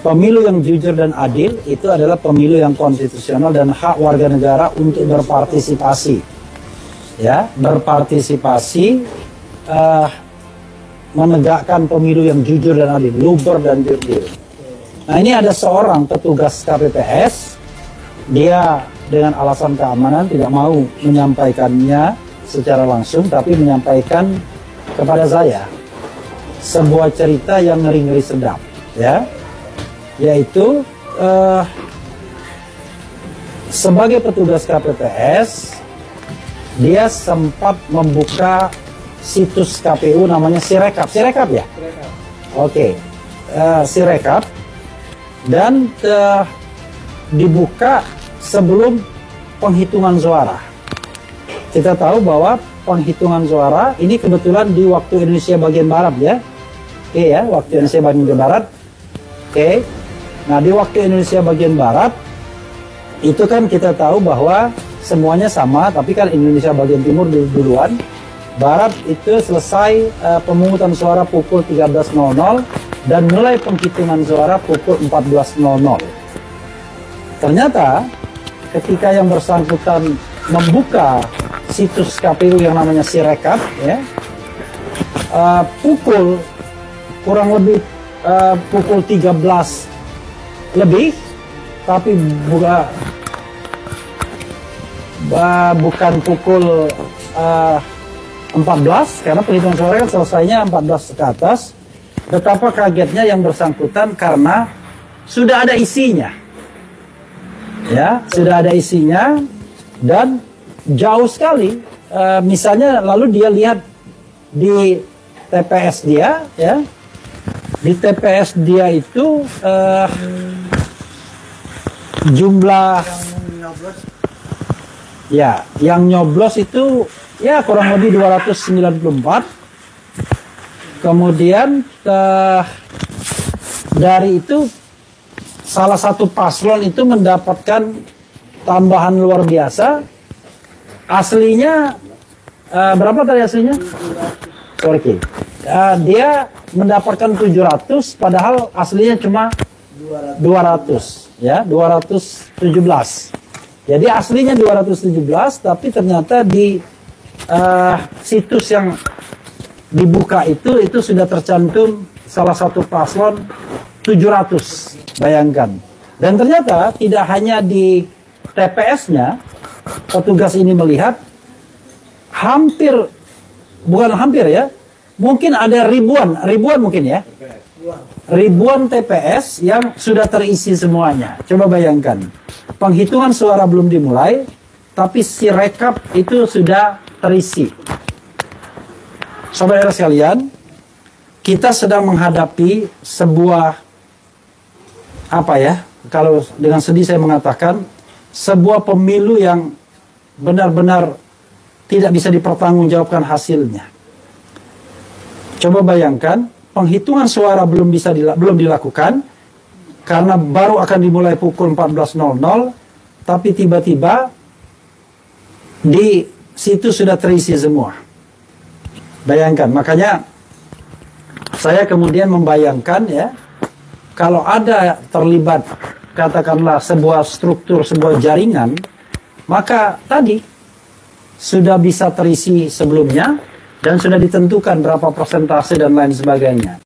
pemilu yang jujur dan adil itu adalah pemilu yang konstitusional dan hak warga negara untuk berpartisipasi, ya, berpartisipasi, menegakkan pemilu yang jujur dan adil, luber dan jurdil. Nah, ini ada seorang petugas KPPS, dia dengan alasan keamanan tidak mau menyampaikannya secara langsung, tapi menyampaikan kepada saya sebuah cerita yang ngeri-ngeri sedap, ya, yaitu sebagai petugas KPPS dia sempat membuka situs KPU namanya Sirekap ya? Oke, Sirekap, dan dibuka sebelum penghitungan suara. Kita tahu bahwa penghitungan suara ini kebetulan di waktu Indonesia bagian Barat, ya. Oke, ya, waktu Indonesia bagian Barat. Oke. Nah, di waktu Indonesia bagian Barat itu kan kita tahu bahwa semuanya sama, tapi kan Indonesia bagian Timur duluan. Barat itu selesai pemungutan suara pukul 13.00 dan mulai penghitungan suara pukul 14.00. Ternyata ketika yang bersangkutan membuka situs KPU yang namanya Sirekap, ya, kurang lebih pukul 13 lebih, tapi bukan pukul 14, karena penghitungan suara kan selesainya 14 ke atas. Betapa kagetnya yang bersangkutan karena sudah ada isinya, ya, sudah ada isinya dan jauh sekali. Misalnya lalu dia lihat di TPS dia, ya, di TPS dia itu jumlah ya yang nyoblos itu ya kurang lebih 294. Kemudian dari itu salah satu paslon itu mendapatkan tambahan luar biasa. Aslinya berapa tadi aslinya? Sorry, dia mendapatkan 700, padahal aslinya cuma 200, ya, 217. Jadi aslinya 217, tapi ternyata di situs yang dibuka itu sudah tercantum salah satu paslon 700, bayangkan. Dan ternyata tidak hanya di TPS-nya, petugas ini melihat bukan hampir ya, mungkin ada ribuan mungkin ya, ribuan TPS yang sudah terisi semuanya. Coba bayangkan, penghitungan suara belum dimulai, tapi Sirekap itu sudah terisi. Saudara sekalian, kita sedang menghadapi sebuah, apa ya, kalau dengan sedih saya mengatakan, sebuah pemilu yang benar-benar tidak bisa dipertanggungjawabkan hasilnya. Coba bayangkan, penghitungan suara belum dilakukan karena baru akan dimulai pukul 14.00, tapi tiba-tiba di situ sudah terisi semua. Bayangkan, makanya saya kemudian membayangkan, ya, kalau ada terlibat katakanlah sebuah struktur, sebuah jaringan, maka tadi sudah bisa terisi sebelumnya dan sudah ditentukan berapa persentase dan lain sebagainya.